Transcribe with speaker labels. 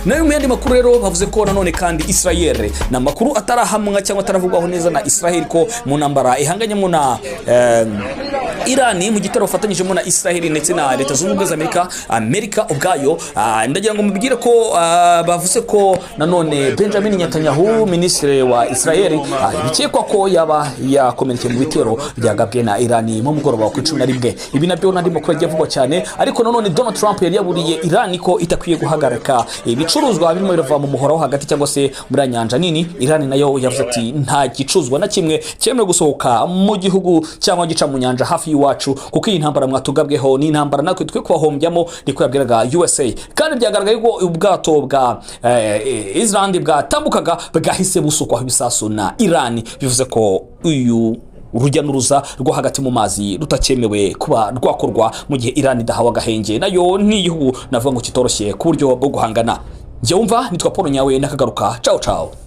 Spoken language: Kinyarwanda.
Speaker 1: nayo mu yandi makuru rero bavuze ko nanone kandi Israel na makuru atarahamwa cyangwa ataravugwaho neza na Israel ko mu ntambara ihanganyemo na Irani mu gitero bafatanyijemo na Israel ndetse na Leta Zunze Ubumwe za Amerika ubwayo. Ndagira ngo mubwire ko bavuze ko nanone Benjamin Netanyahu ministre wa Israel bikekwa ko yaba yakomerekeye mu bitero byagabwe na Irani mu mugoroba wa 11. Ibi nabyo nandi makuru yavugwa cyane, ariko nanone Donald Trump yari yaburiye Irani ko itakwiye guhagarika ibicuruzwa birimo birava mu muhora hagati cyangwa se muri nyanja nini. Irani nayo yavuze ati nta gicuruzwa na kimwe cyemewe gusohoka mu gihugu cyangwa gica mu nyanja hafi y'iwacu, kuko iyi ntambara mwatugabweho ni intambara natwe twe kubahombyamo, niko yabwiraga USA. Kandi byagaragaye ko ubwato bwa Israel bwatambukaga bwahise busukwaho ibisasu na Irani, bivuze ko uyu urujya n'uruza rwo hagati mu mazi rutakemewe kuba rwakorwa mu gihe Irani idahawe agahenge. Nayo ni igihugu navuga ngo kitoroshye ku buryo bwo guhangana. Njye wumva nitwa Paul Nyawe nakagaruka. Ciao ciao.